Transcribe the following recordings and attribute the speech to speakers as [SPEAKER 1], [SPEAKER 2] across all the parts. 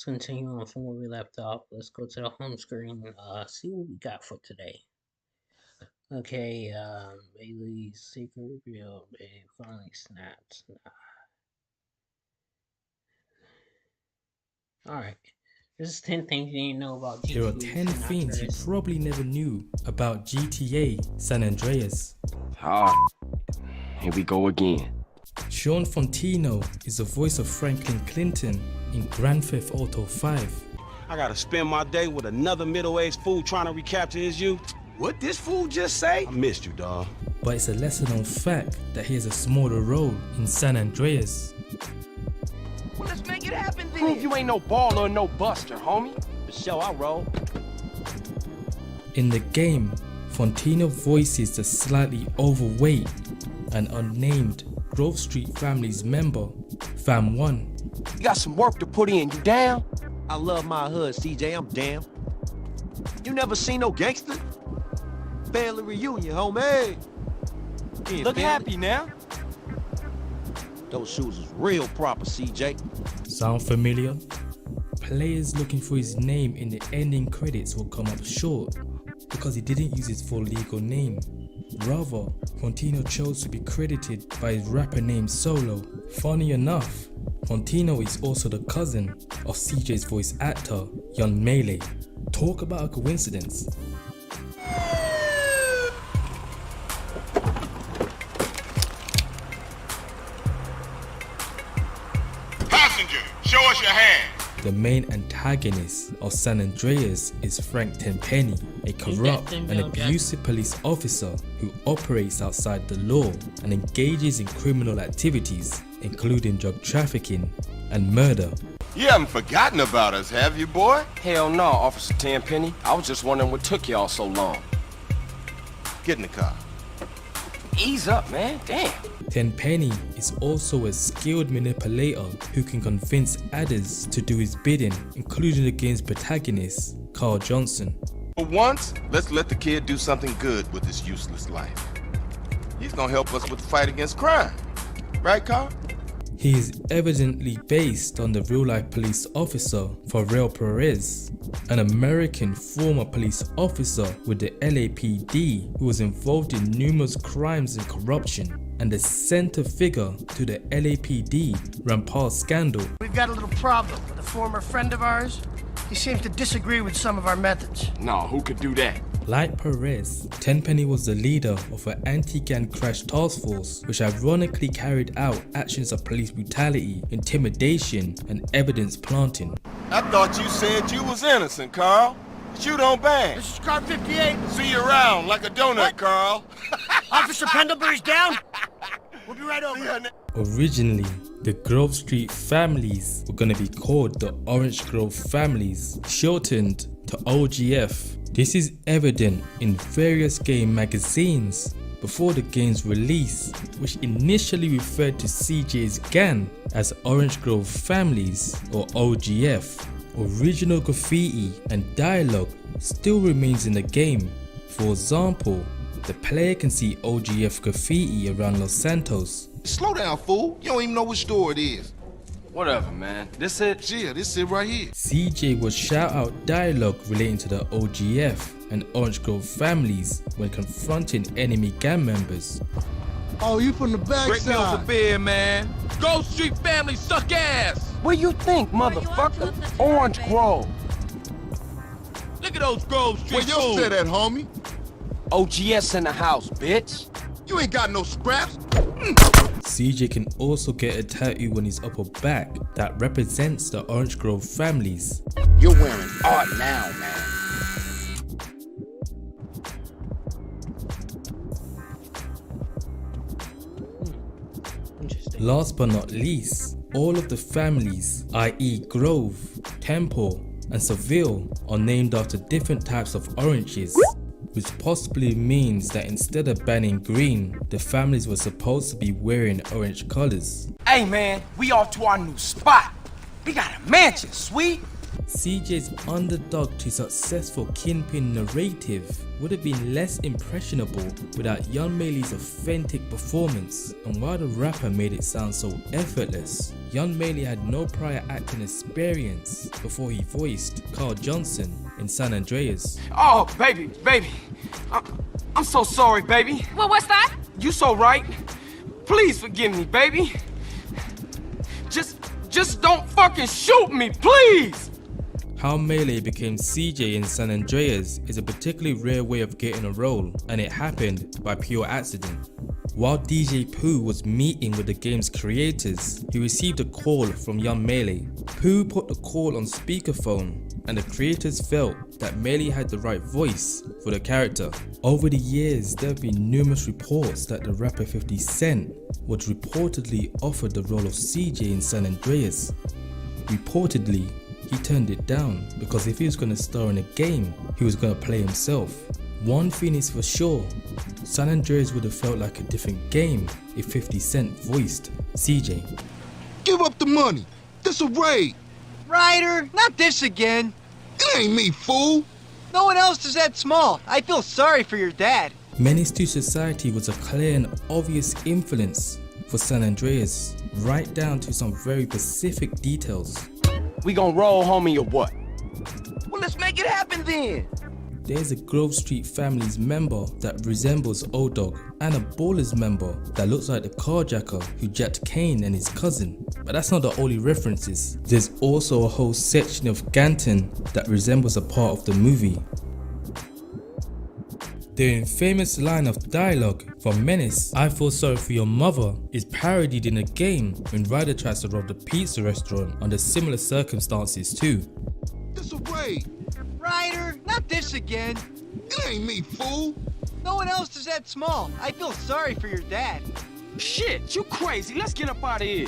[SPEAKER 1] Let's continue on from where we left off. Let's go to the home screen, see what we got for today. Okay, Bailey's secret reveal, babe, finally snaps. Alright, this is 10 things you didn't know about GTA.
[SPEAKER 2] Here are 10 things you probably never knew about GTA San Andreas.
[SPEAKER 3] Here we go again.
[SPEAKER 2] Sean Fontino is the voice of Franklin Clinton in Grand Theft Auto 5.
[SPEAKER 4] I gotta spend my day with another middle-aged fool trying to recapture his youth.
[SPEAKER 3] What this fool just say?
[SPEAKER 4] I missed you, dawg.
[SPEAKER 2] But it's a lesser known fact that he has a smaller role in San Andreas.
[SPEAKER 3] Well, let's make it happen then. Prove you ain't no baller or no buster, homie.
[SPEAKER 4] For sure, I roll.
[SPEAKER 2] In the game, Fontino voices the slightly overweight and unnamed Grove Street family's member, Fam 1.
[SPEAKER 3] You got some work to put in, you down?
[SPEAKER 5] I love my hood, CJ, I'm damn. You never seen no gangster? Family reunion, homie. Yeah,
[SPEAKER 3] Look
[SPEAKER 5] family.
[SPEAKER 3] happy now.
[SPEAKER 5] Those shoes is real proper, CJ.
[SPEAKER 2] Sound familiar? Players looking for his name in the ending credits will come up short because he didn't use his full legal name. Rather, Fontino chose to be credited by his rapper name Solo. Funny enough, Fontino is also the cousin of CJ's voice actor, Young Melee. Talk about a coincidence.
[SPEAKER 6] Passenger, show us your hand.
[SPEAKER 2] The main antagonist of San Andreas is Frank Tenpenny, a corrupt and abusive police officer who operates outside the law and engages in criminal activities, including drug trafficking and murder.
[SPEAKER 6] You haven't forgotten about us, have you, boy?
[SPEAKER 3] Hell no, Officer Tenpenny. I was just wondering what took y'all so long.
[SPEAKER 6] Get in the car.
[SPEAKER 3] Ease up, man. Damn.
[SPEAKER 2] Tenpenny is also a skilled manipulator who can convince others to do his bidding, including the game's protagonist, Carl Johnson.
[SPEAKER 6] For once, let's let the kid do something good with his useless life. He's gonna help us with the fight against crime. Right, Carl?
[SPEAKER 2] He is evidently based on the real-life police officer Pharrell Perez, an American former police officer with the LAPD who was involved in numerous crimes and corruption, and the center figure to the LAPD Rampart scandal.
[SPEAKER 7] We've got a little problem with a former friend of ours. He seems to disagree with some of our methods.
[SPEAKER 3] No, who could do that?
[SPEAKER 2] Like Perez, Tenpenny was the leader of an anti-gang crash task force which ironically carried out actions of police brutality, intimidation, and evidence planting.
[SPEAKER 6] I thought you said you was innocent, Carl. But you don't bang.
[SPEAKER 7] This is car 58.
[SPEAKER 6] See you around like a donut,
[SPEAKER 7] What?
[SPEAKER 6] Carl.
[SPEAKER 7] Officer Pendlebury's down. We'll be right over.
[SPEAKER 2] Originally, the Grove Street families were going to be called the Orange Grove families, shortened to OGF. This is evident in various game magazines before the game's release, which initially referred to CJ's gang as Orange Grove Families or OGF. Original graffiti and dialogue still remains in the game. For example, the player can see OGF graffiti around Los Santos.
[SPEAKER 6] Slow down, fool. You don't even know which store it is.
[SPEAKER 3] Whatever, man. This it?
[SPEAKER 6] Yeah, this is right here.
[SPEAKER 2] CJ would shout out dialogue relating to the OGF and Orange Grove families when confronting enemy gang members.
[SPEAKER 8] Oh, you from the
[SPEAKER 5] Great meals
[SPEAKER 8] backside.
[SPEAKER 5] for beer, man. Ghost Street family suck ass.
[SPEAKER 3] What you think, motherfucker? Orange Grove.
[SPEAKER 5] Look at those Grove Street
[SPEAKER 6] Where your
[SPEAKER 5] fools.
[SPEAKER 6] set at, homie?
[SPEAKER 3] OGS in the house, bitch.
[SPEAKER 6] You ain't got no scraps.
[SPEAKER 2] CJ can also get a tattoo on his upper back that represents the Orange Grove families.
[SPEAKER 8] You're wearing art now, man.
[SPEAKER 1] Interesting.
[SPEAKER 2] Last but not least, all of the families, i.e. Grove, Temple, and Seville, are named after different types of oranges, which possibly means that instead of banning green, the families were supposed to be wearing orange colors.
[SPEAKER 3] Hey, man, we off to our new spot. We got a mansion, sweet.
[SPEAKER 2] CJ's underdog to successful Kingpin narrative would have been less impressionable without Young Maley's authentic performance, and while the rapper made it sound so effortless, Young Maley had no prior acting experience before he voiced Carl Johnson in San Andreas.
[SPEAKER 3] Oh, baby. I'm so sorry, baby.
[SPEAKER 9] Well, what's that?
[SPEAKER 3] You so right. Please forgive me, baby. Just don't fucking shoot me, please!
[SPEAKER 2] How Melee became CJ in San Andreas is a particularly rare way of getting a role, and it happened by pure accident. While DJ Pooh was meeting with the game's creators, he received a call from Young Melee. Pooh put the call on speakerphone, and the creators felt that Melee had the right voice for the character. Over the years, there have been numerous reports that the rapper 50 Cent was reportedly offered the role of CJ in San Andreas. Reportedly, he turned it down because if he was going to star in a game, he was going to play himself. One thing is for sure, San Andreas would have felt like a different game if 50 Cent voiced CJ.
[SPEAKER 8] Give up the money. This a raid.
[SPEAKER 5] Ryder, not this again.
[SPEAKER 8] It ain't me, fool.
[SPEAKER 5] No one else is that small. I feel sorry for your dad.
[SPEAKER 2] Menace to Society was a clear and obvious influence for San Andreas, right down to some very specific details.
[SPEAKER 3] We gonna roll, homie, or what?
[SPEAKER 5] Well, let's make it happen then.
[SPEAKER 2] There's a Grove Street Family's member that resembles O-Dog, and a Ballers member that looks like the carjacker who jacked Kane and his cousin. But that's not the only references. There's also a whole section of Ganton that resembles a part of the movie. The infamous line of dialogue from Menace, "I feel sorry for your mother," is parodied in a game when Ryder tries to rob the pizza restaurant under similar circumstances too.
[SPEAKER 8] This a raid.
[SPEAKER 5] Ryder, not this again.
[SPEAKER 8] It ain't me, fool.
[SPEAKER 5] No one else is that small. I feel sorry for your dad.
[SPEAKER 3] Shit, you crazy. Let's get up out of here.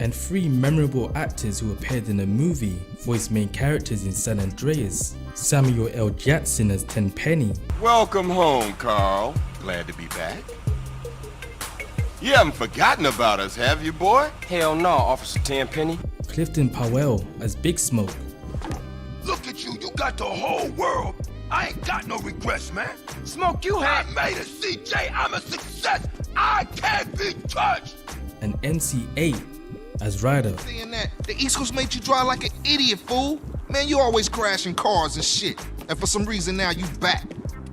[SPEAKER 2] And 3 memorable actors who appeared in the movie voiced main characters in San Andreas. Samuel L. Jackson as Tenpenny,
[SPEAKER 6] Welcome home, Carl. Glad to be back. You haven't forgotten about us, have you, boy?
[SPEAKER 3] Hell no, Officer Tenpenny.
[SPEAKER 2] Clifton Powell as Big Smoke,
[SPEAKER 8] Look at you. You got the whole world. I ain't got no regrets, man.
[SPEAKER 3] Smoke, you
[SPEAKER 8] I
[SPEAKER 3] had...
[SPEAKER 8] made it, CJ. I'm a success. I can't be touched.
[SPEAKER 2] and MC8 as Ryder.
[SPEAKER 8] Saying that, the East Coast made you drive like an idiot, fool. Man, you always crashing cars and shit. And for some reason now you back.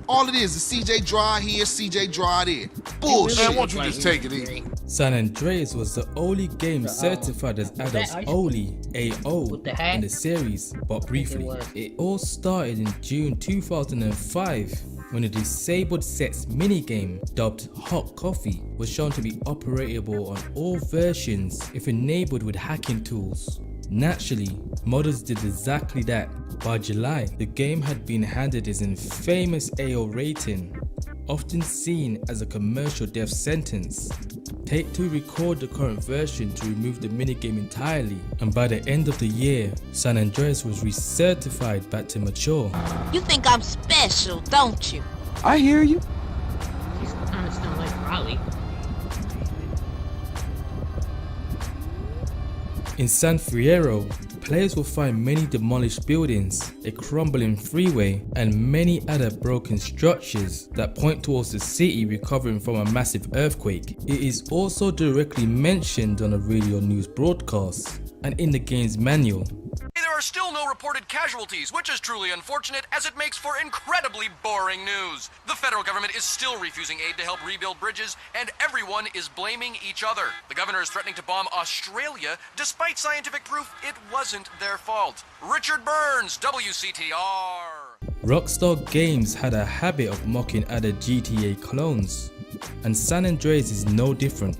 [SPEAKER 8] All it is CJ drive here, CJ drive there. Bullshit.
[SPEAKER 1] really
[SPEAKER 8] Man, won't you
[SPEAKER 1] like
[SPEAKER 8] just take it easy?
[SPEAKER 1] Great.
[SPEAKER 2] San Andreas was the only game certified as adults only AO
[SPEAKER 1] With the hat?
[SPEAKER 2] in the series, but briefly.
[SPEAKER 1] was.
[SPEAKER 2] It all started in June 2005 when a disabled sets minigame dubbed Hot Coffee was shown to be operatable on all versions if enabled with hacking tools. Naturally, modders did exactly that. By July, the game had been handed its infamous AO rating, often seen as a commercial death sentence. Take-Two recorded the current version to remove the minigame entirely, and by the end of the year, San Andreas was recertified back to mature.
[SPEAKER 9] You think I'm special, don't you?
[SPEAKER 3] I hear you.
[SPEAKER 1] She's kind of sound like Raleigh.
[SPEAKER 2] In San Fierro, players will find many demolished buildings, a crumbling freeway, and many other broken structures that point towards the city recovering from a massive earthquake. It is also directly mentioned on a radio news broadcast and in the game's manual.
[SPEAKER 10] There are still no reported casualties, which is truly unfortunate as it makes for incredibly boring news. The federal government is still refusing aid to help rebuild bridges, and everyone is blaming each other. The governor is threatening to bomb Australia, despite scientific proof it wasn't their fault. Richard Burns, WCTR.
[SPEAKER 2] Rockstar Games had a habit of mocking other GTA clones, and San Andreas is no different.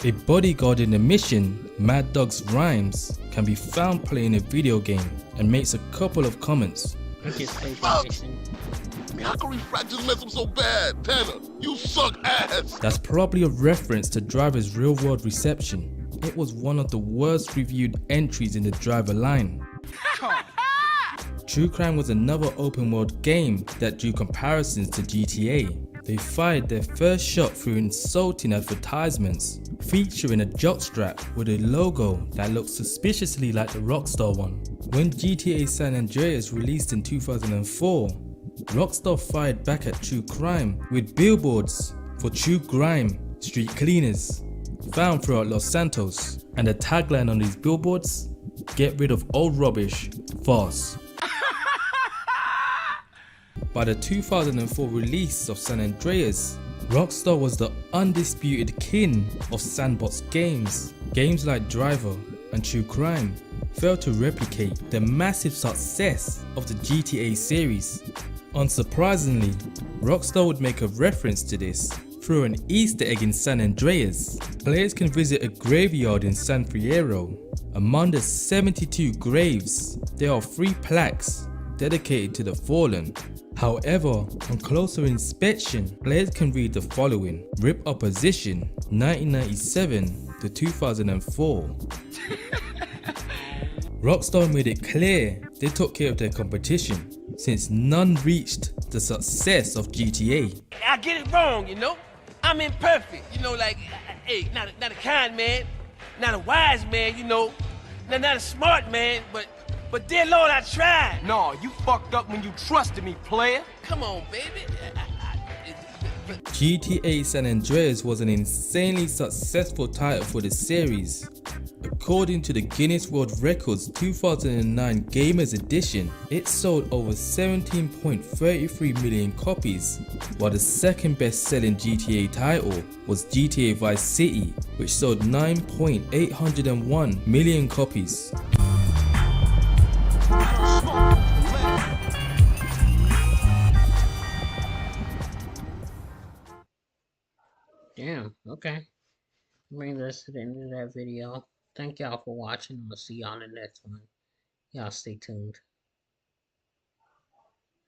[SPEAKER 2] A bodyguard in the mission, Mad Dog's Rhymes, can be found playing a video game and makes a couple of comments.
[SPEAKER 1] I just played that mission.
[SPEAKER 8] Man, how can Refract just mess up so bad? Tanner, you suck ass.
[SPEAKER 2] That's probably a reference to Driver's real-world reception. It was one of the worst reviewed entries in the Driver line. True Crime was another open world game that drew comparisons to GTA. They fired their first shot through insulting advertisements, featuring a jockstrap with a logo that looked suspiciously like the Rockstar one. When GTA San Andreas released in 2004, Rockstar fired back at true crime with billboards for true crime street cleaners found throughout Los Santos, and the tagline on these billboards: "Get rid of old rubbish fast." By the 2004 release of San Andreas, Rockstar was the undisputed king of sandbox games. Games like Driver and True Crime failed to replicate the massive success of the GTA series. Unsurprisingly, Rockstar would make a reference to this through an Easter egg in San Andreas. Players can visit a graveyard in San Fierro. Among the 72 graves, there are 3 plaques dedicated to the fallen. However, on closer inspection, players can read the following: RIP Opposition 1997 to 2004. Rockstar made it clear they took care of their competition, since none reached the success of GTA.
[SPEAKER 3] I get it wrong, you know? I'm imperfect, you know, like, hey, not a kind man, not a wise man, you know, not a smart man, but dear Lord, I tried.
[SPEAKER 5] No, you fucked up when you trusted me, player.
[SPEAKER 3] Come on, baby.
[SPEAKER 2] GTA San Andreas was an insanely successful title for the series. According to the Guinness World Records 2009 Gamers Edition, it sold over 17.33 million copies, while the second best-selling GTA title was GTA Vice City, which sold 9.801 million copies.
[SPEAKER 1] Damn, okay. Brings us to the end of that video. Thank y'all for watching. We'll see y'all in the next one. Y'all stay tuned.